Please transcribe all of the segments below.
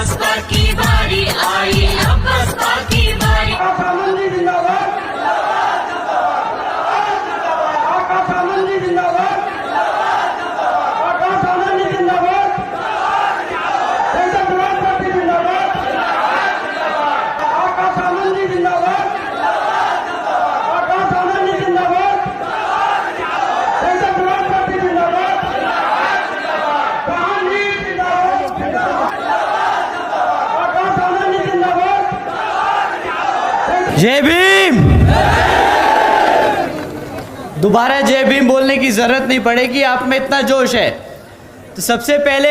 बसपा की बारी आई, अब बसपा की बारी। आकाशमंदी जिंदाबाद, आकाशमंदी जिंदाबाद, आकाशमंदी जिंदाबाद, जनता विकास पार्टी जिंदाबाद, आकाशमंदी जिंदाबाद, आकाशमंदी जिंदाबाद, जनता विकास पार्टी जिंदाबाद, गांधी जिंदाबाद, आकाशमंदी जिंदाबाद। जय भीम। दोबारा जय भीम बोलने की जरूरत नहीं पड़ेगी, आप में इतना जोश है। तो सबसे पहले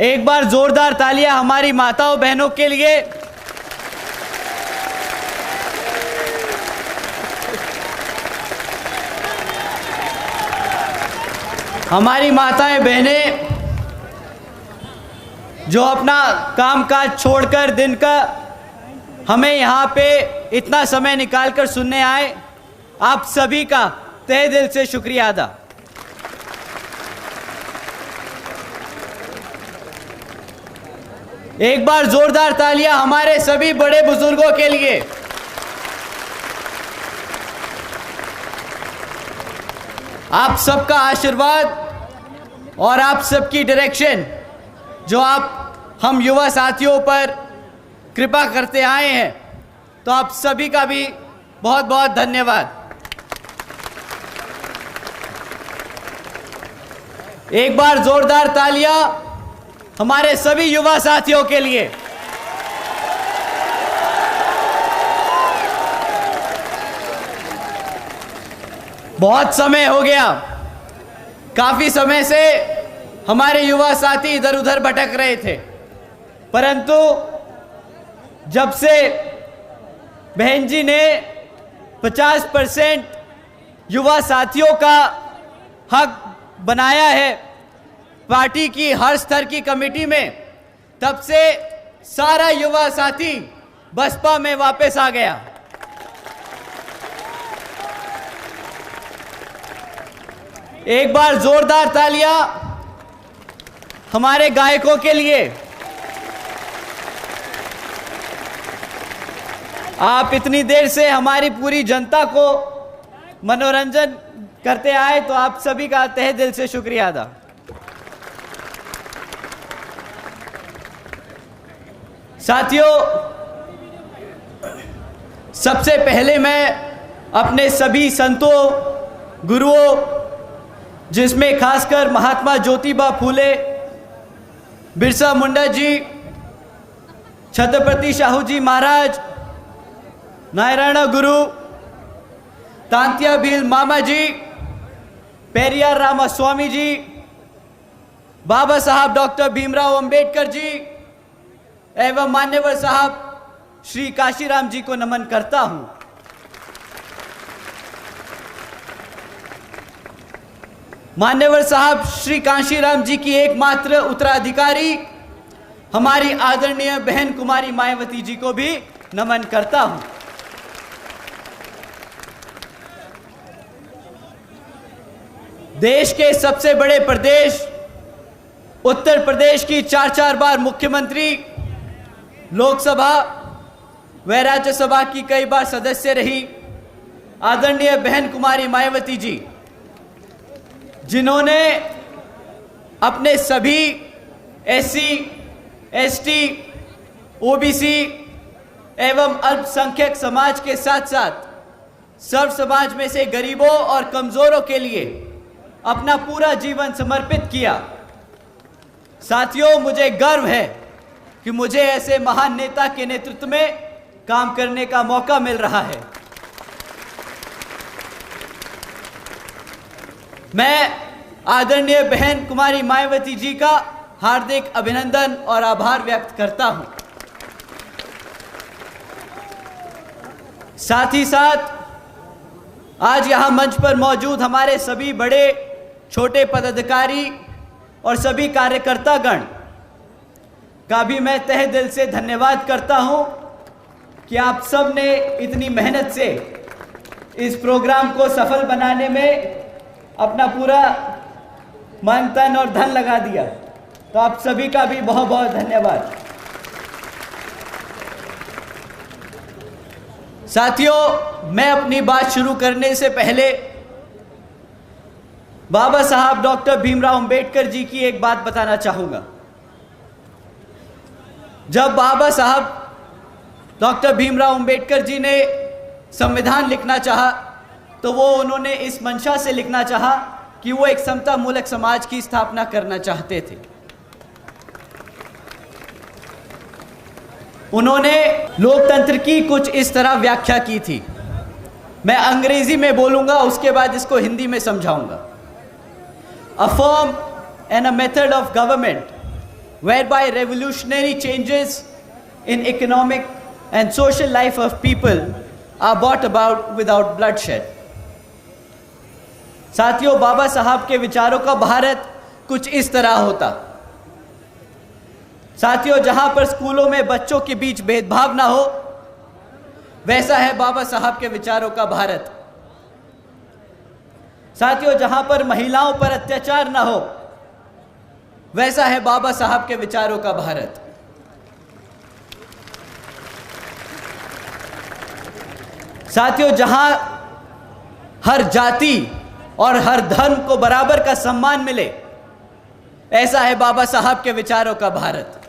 एक बार जोरदार तालियां हमारी माताओं बहनों के लिए। हमारी माताएं बहनें जो अपना कामकाज छोड़कर दिन का हमें यहाँ पे इतना समय निकालकर सुनने आए, आप सभी का तहे दिल से शुक्रिया अदा। एक बार जोरदार तालियां हमारे सभी बड़े बुजुर्गों के लिए। आप सबका आशीर्वाद और आप सबकी डायरेक्शन जो आप हम युवा साथियों पर कृपा करते आए हैं, तो आप सभी का भी बहुत बहुत धन्यवाद। एक बार जोरदार तालियां हमारे सभी युवा साथियों के लिए। बहुत समय हो गया, काफी समय से हमारे युवा साथी इधर उधर भटक रहे थे, परंतु जब से बहन जी ने 50% युवा साथियों का हक बनाया है पार्टी की हर स्तर की कमेटी में, तब से सारा युवा साथी बसपा में वापस आ गया। एक बार जोरदार तालियां हमारे गायकों के लिए। आप इतनी देर से हमारी पूरी जनता को मनोरंजन करते आए, तो आप सभी का तहे दिल से शुक्रिया अदा। साथियों, सबसे पहले मैं अपने सभी संतों, गुरुओं, जिसमें खासकर महात्मा ज्योतिबा फूले, बिरसा मुंडा जी, छत्रपति शाहू जी महाराज, नारायण गुरु, तांत्या भील मामा जी, पेरियार रामास्वामी जी, बाबा साहब डॉक्टर भीमराव अंबेडकर जी एवं मान्यवर साहब श्री काशीराम जी को नमन करता हूं। मान्यवर साहब श्री काशीराम जी की एकमात्र उत्तराधिकारी हमारी आदरणीय बहन कुमारी मायावती जी को भी नमन करता हूं। देश के सबसे बड़े प्रदेश उत्तर प्रदेश की 4 बार मुख्यमंत्री, लोकसभा व राज्यसभा की कई बार सदस्य रही आदरणीय बहन कुमारी मायावती जी, जिन्होंने अपने सभी एससी, एसटी, ओबीसी एवं अल्पसंख्यक समाज के साथ साथ सर्व समाज में से गरीबों और कमजोरों के लिए अपना पूरा जीवन समर्पित किया। साथियों, मुझे गर्व है कि मुझे ऐसे महान नेता के नेतृत्व में काम करने का मौका मिल रहा है। मैं आदरणीय बहन कुमारी मायावती जी का हार्दिक अभिनंदन और आभार व्यक्त करता हूं। साथ ही साथ आज यहां मंच पर मौजूद हमारे सभी बड़े छोटे पदाधिकारी और सभी कार्यकर्तागण का भी मैं तहे दिल से धन्यवाद करता हूं कि आप सब ने इतनी मेहनत से इस प्रोग्राम को सफल बनाने में अपना पूरा मन, तन और धन लगा दिया। तो आप सभी का भी बहुत बहुत धन्यवाद। साथियों, मैं अपनी बात शुरू करने से पहले बाबा साहब डॉक्टर भीमराव अंबेडकर जी की एक बात बताना चाहूंगा। जब बाबा साहब डॉक्टर भीमराव अंबेडकर जी ने संविधान लिखना चाहा, तो वो उन्होंने इस मंशा से लिखना चाहा कि वो एक समता मूलक समाज की स्थापना करना चाहते थे। उन्होंने लोकतंत्र की कुछ इस तरह व्याख्या की थी। मैं अंग्रेजी में बोलूंगा, उसके बाद इसको हिंदी में समझाऊंगा। A form and a method of government whereby revolutionary changes in economic and social life of people are brought about without bloodshed। साथियों, बाबा साहब के विचारों का भारत कुछ इस तरह होता। साथियों, जहां पर स्कूलों में बच्चों के बीच भेदभाव ना हो, वैसा है बाबा साहब के विचारों का भारत। साथियों, जहां पर महिलाओं पर अत्याचार ना हो, वैसा है बाबा साहब के विचारों का भारत। साथियों, जहां हर जाति और हर धर्म को बराबर का सम्मान मिले, ऐसा है बाबा साहब के विचारों का भारत।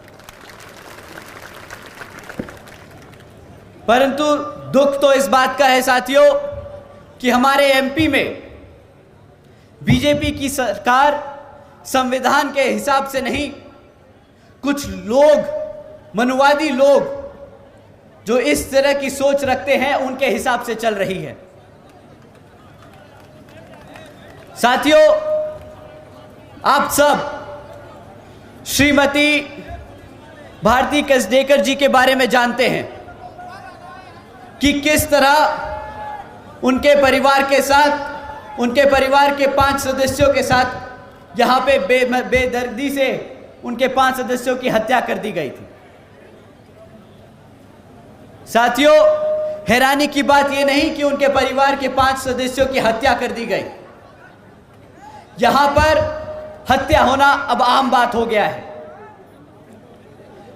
परंतु दुख तो इस बात का है साथियों कि हमारे एमपी में बीजेपी की सरकार संविधान के हिसाब से नहीं, कुछ लोग, मनुवादी लोग जो इस तरह की सोच रखते हैं, उनके हिसाब से चल रही है। साथियों, आप सब श्रीमती भारती कसडेकर जी के बारे में जानते हैं कि किस तरह उनके परिवार के साथ, उनके परिवार के 5 सदस्यों के साथ यहाँ पे बेदर्दी से उनके 5 सदस्यों की हत्या कर दी गई थी। साथियों, हैरानी की बात यह नहीं कि उनके परिवार के 5 सदस्यों की हत्या कर दी गई। यहां पर हत्या होना अब आम बात हो गया है।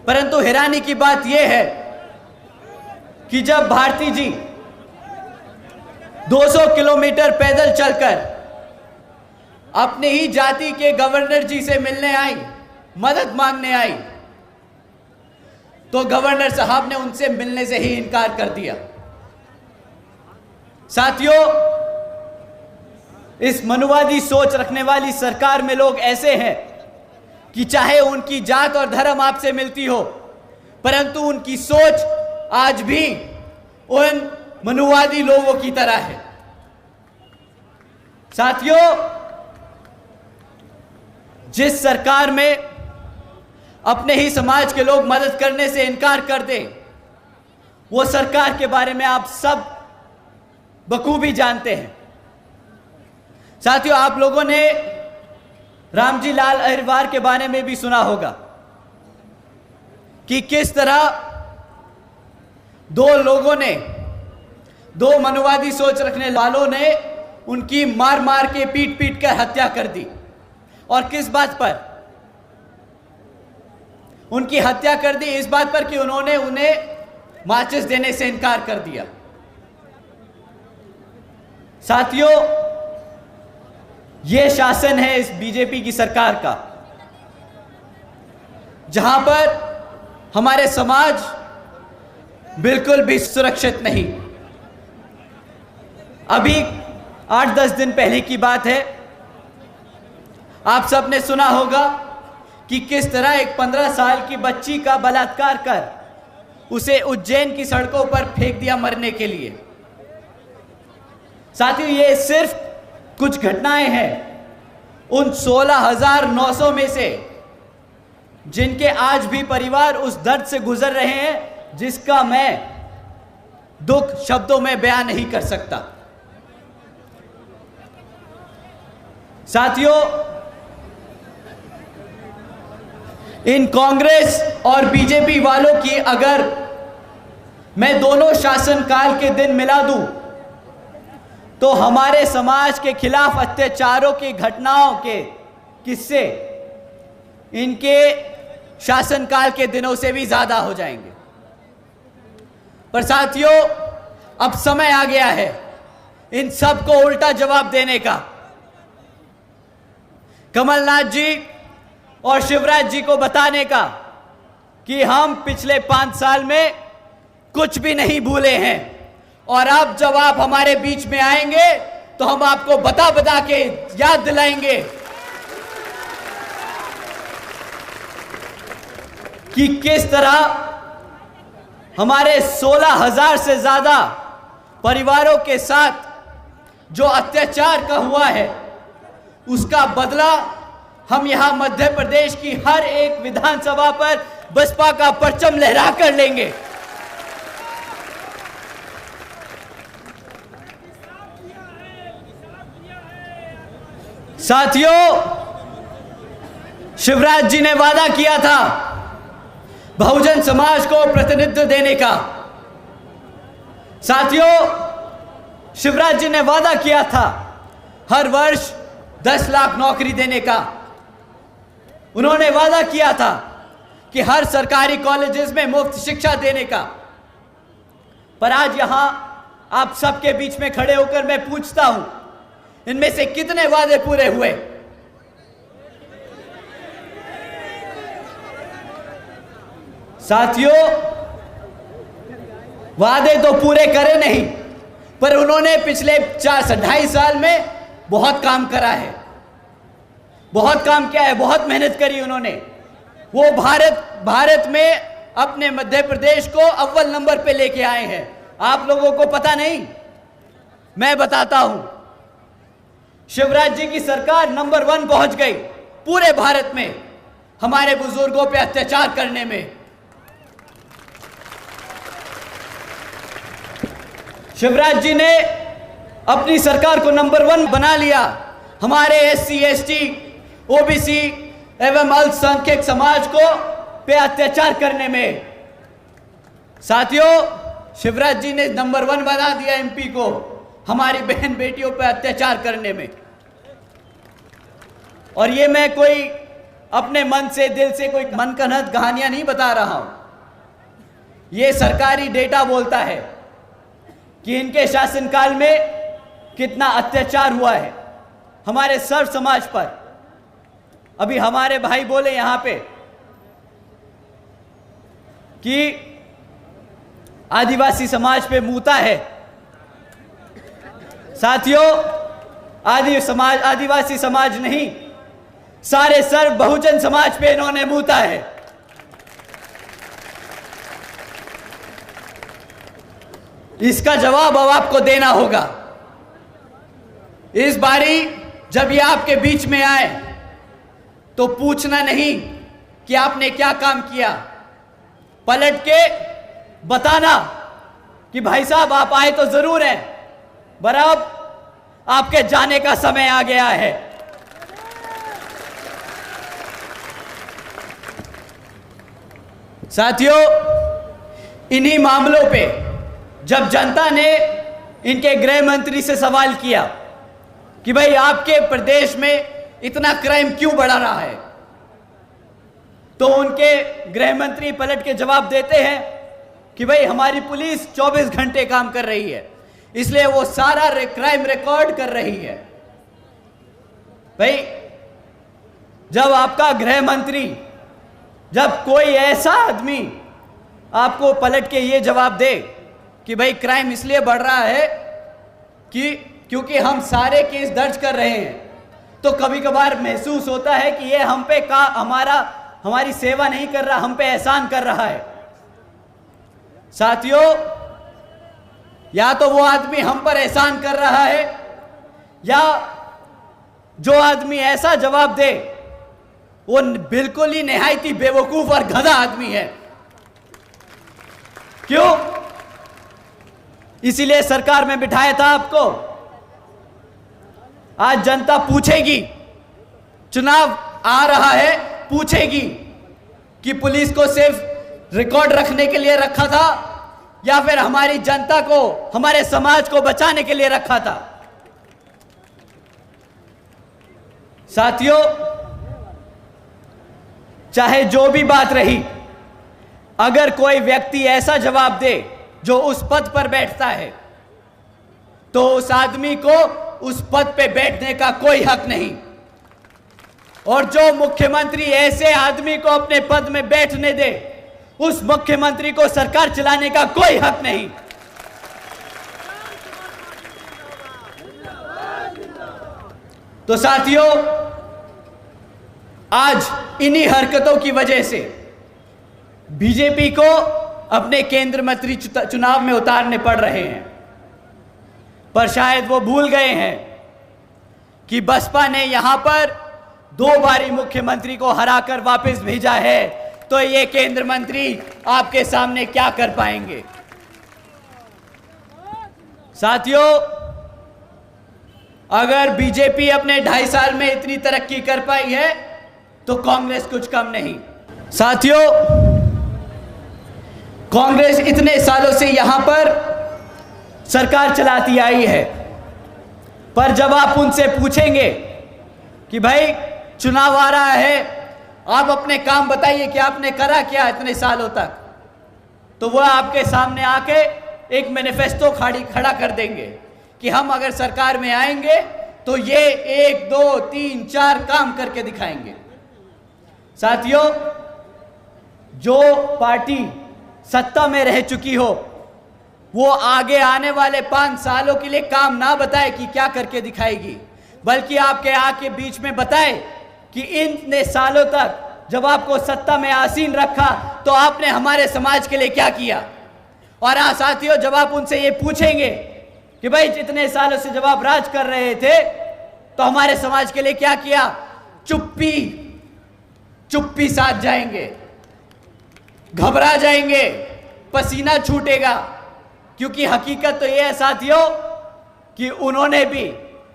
परंतु हैरानी की बात यह है कि जब भारती जी 200 किलोमीटर पैदल चलकर अपने ही जाति के गवर्नर जी से मिलने आई, मदद मांगने आई, तो गवर्नर साहब ने उनसे मिलने से ही इनकार कर दिया। साथियों, इस मनुवादी सोच रखने वाली सरकार में लोग ऐसे हैं कि चाहे उनकी जात और धर्म आपसे मिलती हो, परंतु उनकी सोच आज भी उन मनुवादी लोगों की तरह है। साथियों, जिस सरकार में अपने ही समाज के लोग मदद करने से इनकार कर दें, वो सरकार के बारे में आप सब बखूबी जानते हैं। साथियों, आप लोगों ने रामजी लाल अहिरवार के बारे में भी सुना होगा कि किस तरह दो मनुवादी सोच रखने वालों ने उनकी मार मार के पीट पीट कर हत्या कर दी। और किस बात पर उनकी हत्या कर दी? इस बात पर कि उन्होंने उन्हें माचिस देने से इनकार कर दिया। साथियों, यह शासन है इस बीजेपी की सरकार का, जहां पर हमारे समाज बिल्कुल भी सुरक्षित नहीं। अभी 8-10 दिन पहले की बात है, आप सबने सुना होगा कि किस तरह एक 15 साल की बच्ची का बलात्कार कर उसे उज्जैन की सड़कों पर फेंक दिया मरने के लिए। साथियों, ये सिर्फ कुछ घटनाएं हैं उन 16,900 में से, जिनके आज भी परिवार उस दर्द से गुजर रहे हैं जिसका मैं दुख शब्दों में बयान नहीं कर सकता। साथियों, इन कांग्रेस और बीजेपी वालों की अगर मैं दोनों शासनकाल के दिन मिला दूं, तो हमारे समाज के खिलाफ अत्याचारों की घटनाओं के किस्से इनके शासनकाल के दिनों से भी ज्यादा हो जाएंगे। पर साथियों, अब समय आ गया है इन सब को उल्टा जवाब देने का। कमलनाथ जी और शिवराज जी को बताने का कि हम पिछले 5 साल में कुछ भी नहीं भूले हैं, और अब जब आप हमारे बीच में आएंगे तो हम आपको बता बता के याद दिलाएंगे कि किस तरह हमारे 16,000 से ज्यादा परिवारों के साथ जो अत्याचार का हुआ है उसका बदला हम यहां मध्य प्रदेश की हर एक विधानसभा पर बसपा का परचम लहरा कर लेंगे। साथियों, शिवराज जी ने वादा किया था बहुजन समाज को प्रतिनिधित्व देने का। साथियों, शिवराज जी ने वादा किया था हर वर्ष 10 लाख नौकरी देने का। उन्होंने वादा किया था कि हर सरकारी कॉलेजेस में मुफ्त शिक्षा देने का। पर आज यहां आप सबके बीच में खड़े होकर मैं पूछता हूं, इनमें से कितने वादे पूरे हुए? साथियों, वादे तो पूरे करे नहीं, पर उन्होंने पिछले 2.5 साल में बहुत काम करा है, बहुत काम किया है, बहुत मेहनत करी उन्होंने। वो भारत में अपने मध्य प्रदेश को अव्वल नंबर पे लेके आए हैं। आप लोगों को पता नहीं, मैं बताता हूं। शिवराज जी की सरकार नंबर 1 पहुंच गई पूरे भारत में हमारे बुजुर्गों पे अत्याचार करने में। शिवराज जी ने अपनी सरकार को नंबर 1 बना लिया हमारे SC ST OBC एवं अल्पसंख्यक समाज को पे अत्याचार करने में। साथियों, शिवराज जी ने नंबर 1 बना दिया MP को हमारी बहन बेटियों पर अत्याचार करने में। और ये मैं कोई अपने मन से, दिल से कोई मनगढ़ंत कहानियां नहीं बता रहा हूं, ये सरकारी डेटा बोलता है कि इनके शासनकाल में कितना अत्याचार हुआ है हमारे सर्व समाज पर। अभी हमारे भाई बोले यहां पे कि आदिवासी समाज पे मूता है। साथियों, आदिवासी समाज नहीं, सारे सर्व बहुजन समाज पे इन्होंने मूता है। इसका जवाब अब आपको देना होगा। इस बारी जब ये आपके बीच में आए तो पूछना नहीं कि आपने क्या काम किया, पलट के बताना कि भाई साहब आप आए तो जरूर हैं, पर अब आपके जाने का समय आ गया है। साथियों, इन्हीं मामलों पे जब जनता ने इनके गृह मंत्री से सवाल किया कि भाई आपके प्रदेश में इतना क्राइम क्यों बढ़ रहा है, तो उनके गृह मंत्री पलट के जवाब देते हैं कि भाई हमारी पुलिस 24 घंटे काम कर रही है, इसलिए वो सारा क्राइम रिकॉर्ड कर रही है। भाई, जब आपका गृह मंत्री, जब कोई ऐसा आदमी आपको पलट के ये जवाब दे कि भाई क्राइम इसलिए बढ़ रहा है कि क्योंकि हम सारे केस दर्ज कर रहे हैं, तो कभी कभार महसूस होता है कि ये हम पे हमारी सेवा नहीं कर रहा, हम पे एहसान कर रहा है। साथियों, या तो वो आदमी हम पर एहसान कर रहा है, या जो आदमी ऐसा जवाब दे वो बिल्कुल ही निहायत ही बेवकूफ और गधा आदमी है। क्यों? इसीलिए सरकार में बिठाया था आपको। आज जनता पूछेगी, चुनाव आ रहा है, पूछेगी कि पुलिस को सिर्फ रिकॉर्ड रखने के लिए रखा था या फिर हमारी जनता को, हमारे समाज को बचाने के लिए रखा था। साथियों, चाहे जो भी बात रही, अगर कोई व्यक्ति ऐसा जवाब दे जो उस पद पर बैठता है, तो उस आदमी को उस पद पे बैठने का कोई हक नहीं। और जो मुख्यमंत्री ऐसे आदमी को अपने पद में बैठने दे, उस मुख्यमंत्री को सरकार चलाने का कोई हक नहीं। तो साथियों, आज इन्हीं हरकतों की वजह से बीजेपी को अपने केंद्र मंत्री चुनाव में उतारने पड़ रहे हैं। पर शायद वो भूल गए हैं कि बसपा ने यहां पर 2 बारी मुख्यमंत्री को हराकर वापस भेजा है, तो ये केंद्र मंत्री आपके सामने क्या कर पाएंगे। साथियों, अगर बीजेपी अपने 2.5 साल में इतनी तरक्की कर पाई है, तो कांग्रेस कुछ कम नहीं। साथियों, कांग्रेस इतने सालों से यहां पर सरकार चलाती आई है, पर जब आप उनसे पूछेंगे कि भाई चुनाव आ रहा है, आप अपने काम बताइए कि आपने करा क्या इतने सालों तक, तो वह आपके सामने आके एक मैनिफेस्टो खड़ा कर देंगे कि हम अगर सरकार में आएंगे तो ये 1 2 3 4 काम करके दिखाएंगे। साथियों, जो पार्टी सत्ता में रह चुकी हो, वो आगे आने वाले 5 सालों के लिए काम ना बताए कि क्या करके दिखाएगी, बल्कि आपके आके बीच में बताए कि इतने सालों तक जब आपको सत्ता में आसीन रखा तो आपने हमारे समाज के लिए क्या किया। और हाँ साथियों, जब आप उनसे ये पूछेंगे कि भाई जितने सालों से जब आप राज कर रहे थे तो हमारे समाज के लिए क्या किया, चुप्पी साथ जाएंगे, घबरा जाएंगे, पसीना छूटेगा, क्योंकि हकीकत तो यह है साथियों कि उन्होंने भी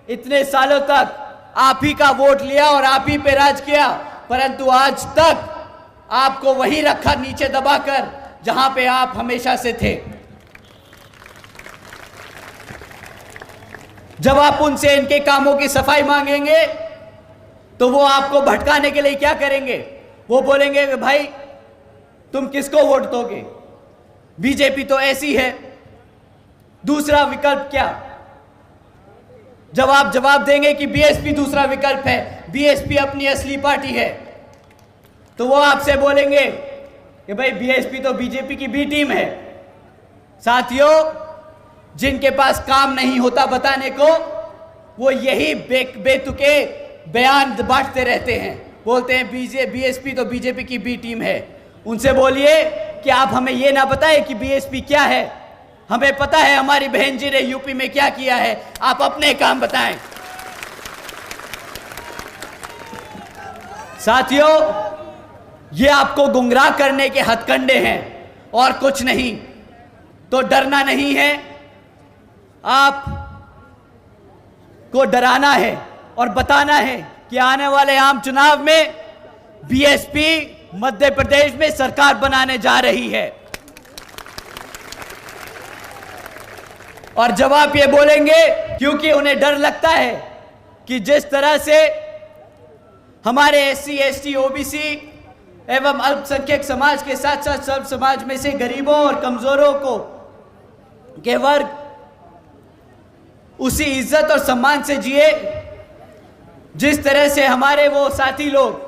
इतने सालों तक आप ही का वोट लिया और आप ही पे राज किया, परंतु आज तक आपको वही रखा नीचे दबाकर जहां पे आप हमेशा से थे। जब आप उनसे इनके कामों की सफाई मांगेंगे तो वो आपको भटकाने के लिए क्या करेंगे, वो बोलेंगे कि भाई तुम किसको वोट दोगे, बीजेपी तो ऐसी है, दूसरा विकल्प क्या। जब आप जवाब देंगे कि बीएसपी दूसरा विकल्प है, बीएसपी अपनी असली पार्टी है, तो वो आपसे बोलेंगे कि भाई बीएसपी तो बीजेपी की बी टीम है। साथियों, जिनके पास काम नहीं होता बताने को, वो यही बेतुके बयान बांटते रहते हैं, बोलते हैं बीएसपी तो बीजेपी की बी टीम है। उनसे बोलिए कि आप हमें ये ना बताएं कि बीएसपी क्या है, हमें पता है हमारी बहन जी ने यूपी में क्या किया है, आप अपने काम बताएं। साथियों, ये आपको गुमराह करने के हथकंडे हैं और कुछ नहीं। तो डरना नहीं है, आप को डराना है और बताना है कि आने वाले आम चुनाव में बीएसपी मध्य प्रदेश में सरकार बनाने जा रही है। और जब आप ये बोलेंगे, क्योंकि उन्हें डर लगता है कि जिस तरह से हमारे एससी एसटी ओबीसी एवं अल्पसंख्यक समाज के साथ साथ सर्व समाज में से गरीबों और कमजोरों को के वर्ग उसी इज्जत और सम्मान से जिए जिस तरह से हमारे वो साथी लोग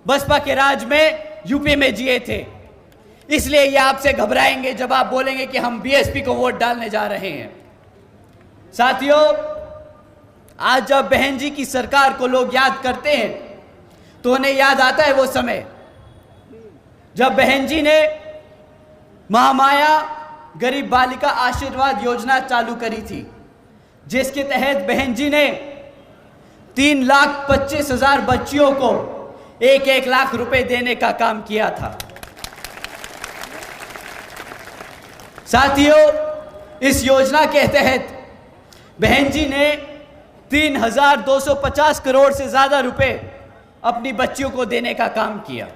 बसपा के राज में यूपी में जिए थे। इसलिए ये आपसे घबराएंगे जब आप बोलेंगे कि हम बीएसपी को वोट डालने जा रहे हैं। साथियों, आज जब बहन जी की सरकार को लोग याद करते हैं तो उन्हें याद आता है वो समय जब बहन जी ने महामाया गरीब बालिका आशीर्वाद योजना चालू करी थी, जिसके तहत बहन जी ने 3,25,000 बच्चियों को 1-1 लाख रुपए देने का काम किया था। साथियों, इस योजना के तहत बहन जी ने 3,250 करोड़ से ज्यादा रुपए अपनी बच्चियों को देने का काम किया।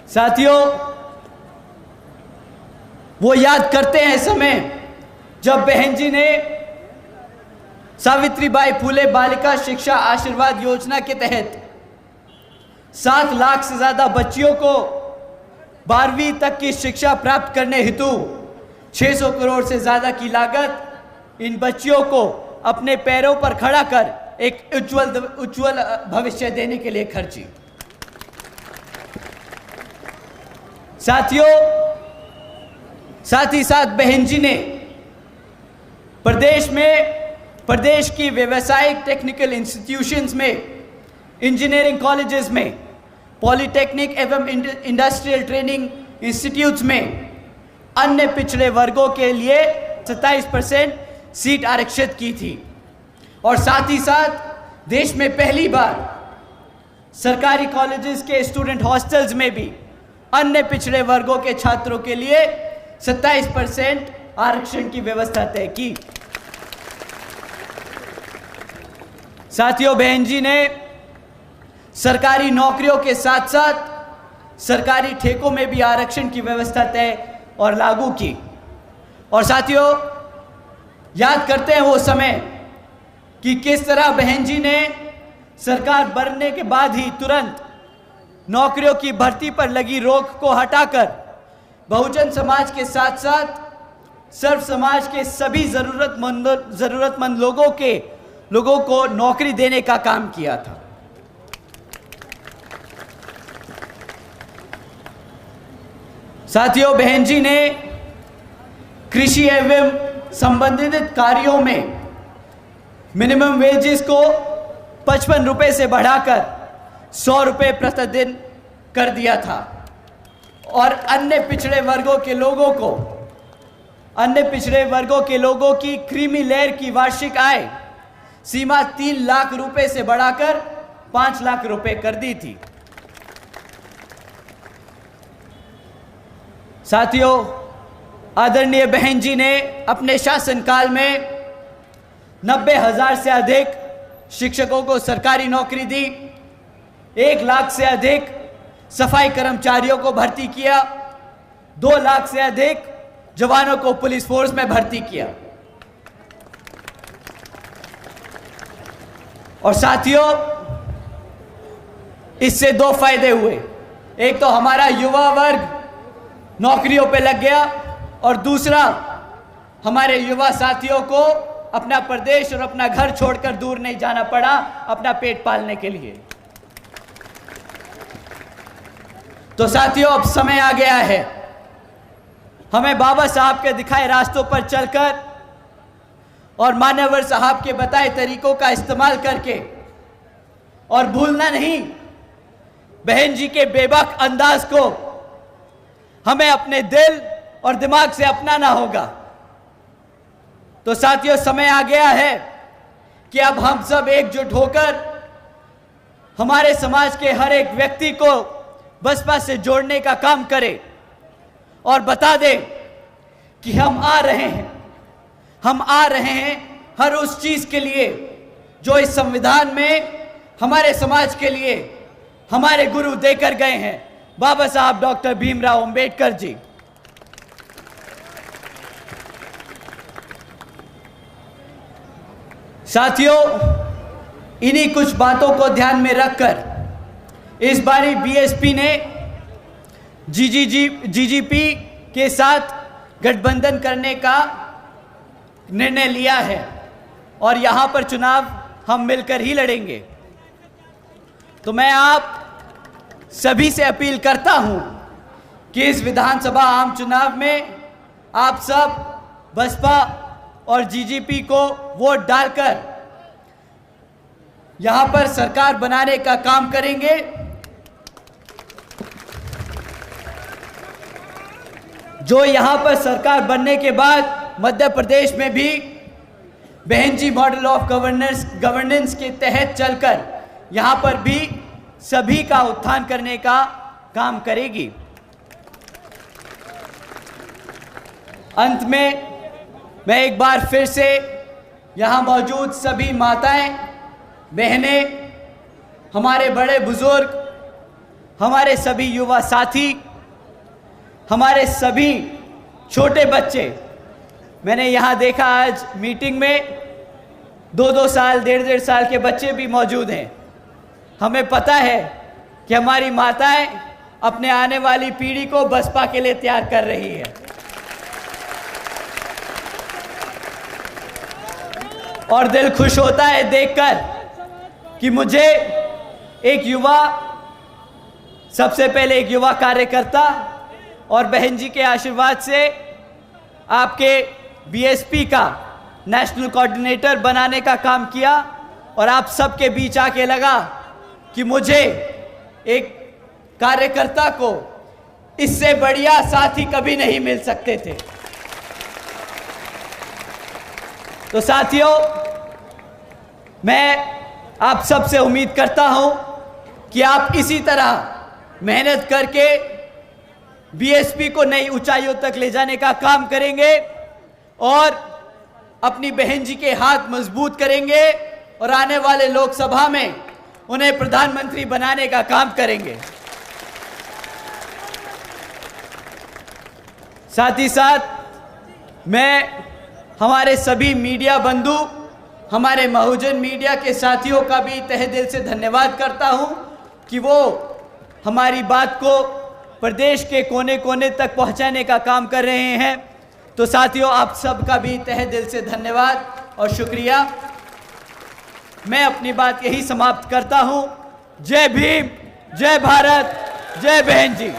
साथियों, वो याद करते हैं समय जब बहन जी ने सावित्रीबाई फुले बालिका शिक्षा आशीर्वाद योजना के तहत 7 लाख से ज़्यादा बच्चियों को 12वीं तक की शिक्षा प्राप्त करने हेतु 600 करोड़ से ज़्यादा की लागत इन बच्चियों को अपने पैरों पर खड़ा कर एक उज्जवल भविष्य देने के लिए खर्ची। साथियों, साथ ही साथ बहन जी ने प्रदेश की व्यावसायिक टेक्निकल इंस्टीट्यूशंस में, इंजीनियरिंग कॉलेजेस में, पॉलिटेक्निक एवं इंडस्ट्रियल ट्रेनिंग इंस्टीट्यूट्स में अन्य पिछड़े वर्गों के लिए 27% सीट आरक्षित की थी। और साथ ही साथ देश में पहली बार सरकारी कॉलेजेस के स्टूडेंट हॉस्टल्स में भी अन्य पिछड़े वर्गों के छात्रों के लिए 27% आरक्षण की व्यवस्था तय की। साथियों, बहन जी ने सरकारी नौकरियों के साथ साथ सरकारी ठेकों में भी आरक्षण की व्यवस्था तय और लागू की। और साथियों, याद करते हैं वो समय कि किस तरह बहन जी ने सरकार बनने के बाद ही तुरंत नौकरियों की भर्ती पर लगी रोक को हटाकर बहुजन समाज के साथ साथ सर्व समाज के सभी जरूरतमंद लोगों को नौकरी देने का काम किया था। साथियों, बहन जी ने कृषि एवं संबंधित कार्यों में मिनिमम वेजेस को 55 रुपए से बढ़ाकर 100 रुपए प्रतिदिन कर दिया था। और अन्य पिछड़े वर्गों के लोगों की क्रीमी लेयर की वार्षिक आय सीमा 3 लाख रुपए से बढ़ाकर 5 लाख रुपए कर दी थी। साथियों, आदरणीय बहन जी ने अपने शासनकाल में 90,000 से अधिक शिक्षकों को सरकारी नौकरी दी, 1 लाख से अधिक सफाई कर्मचारियों को भर्ती किया, 2 लाख से अधिक जवानों को पुलिस फोर्स में भर्ती किया। और साथियों, इससे 2 फायदे हुए। एक तो हमारा युवा वर्ग नौकरियों पे लग गया और दूसरा हमारे युवा साथियों को अपना प्रदेश और अपना घर छोड़कर दूर नहीं जाना पड़ा अपना पेट पालने के लिए। तो साथियों, अब समय आ गया है हमें बाबा साहब के दिखाए रास्तों पर चलकर और मान्यवर साहब के बताए तरीकों का इस्तेमाल करके, और भूलना नहीं बहन जी के बेबाक अंदाज को हमें अपने दिल और दिमाग से अपनाना होगा। तो साथियों, समय आ गया है कि अब हम सब एकजुट होकर हमारे समाज के हर एक व्यक्ति को बसपा से जोड़ने का काम करें और बता दें कि हम आ रहे हैं हर उस चीज के लिए जो इस संविधान में हमारे समाज के लिए हमारे गुरु देकर गए हैं, बाबा साहब डॉक्टर भीमराव अंबेडकर जी। साथियों, इन्हीं कुछ बातों को ध्यान में रखकर इस बारी बीएसपी ने जीजीपी के साथ गठबंधन करने का निर्णय लिया है और यहां पर चुनाव हम मिलकर ही लड़ेंगे। तो मैं आप सभी से अपील करता हूं कि इस विधानसभा आम चुनाव में आप सब बसपा और जीजीपी को वोट डालकर यहां पर सरकार बनाने का काम करेंगे। जो यहां पर सरकार बनने के बाद मध्य प्रदेश में भी बहन जी मॉडल ऑफ गवर्नेंस के तहत चलकर यहां पर भी सभी का उत्थान करने का काम करेगी। अंत में मैं एक बार फिर से यहां मौजूद सभी माताएं, बहनें, हमारे बड़े बुजुर्ग, हमारे सभी युवा साथी, हमारे सभी छोटे बच्चे, मैंने यहाँ देखा आज मीटिंग में 2-2 साल 1.5 साल के बच्चे भी मौजूद हैं। हमें पता है कि हमारी माताएं अपने आने वाली पीढ़ी को बसपा के लिए तैयार कर रही है। और दिल खुश होता है देखकर कि मुझे एक युवा, सबसे पहले एक युवा कार्यकर्ता और बहन जी के आशीर्वाद से आपके बीएसपी का नेशनल कोऑर्डिनेटर बनाने का काम किया और आप सबके बीच आके लगा कि मुझे एक कार्यकर्ता को इससे बढ़िया साथी कभी नहीं मिल सकते थे। तो साथियों, मैं आप सबसे उम्मीद करता हूं कि आप इसी तरह मेहनत करके बीएसपी को नई ऊंचाइयों तक ले जाने का काम करेंगे और अपनी बहन जी के हाथ मजबूत करेंगे और आने वाले लोकसभा में उन्हें प्रधानमंत्री बनाने का काम करेंगे। साथ ही साथ मैं हमारे सभी मीडिया बंधु, हमारे बहुजन मीडिया के साथियों का भी तहे दिल से धन्यवाद करता हूं कि वो हमारी बात को प्रदेश के कोने कोने तक पहुंचाने का काम कर रहे हैं। तो साथियों, आप सबका भी तहे दिल से धन्यवाद और शुक्रिया। मैं अपनी बात यही समाप्त करता हूं। जय भीम, जय भारत, जय बहन जी।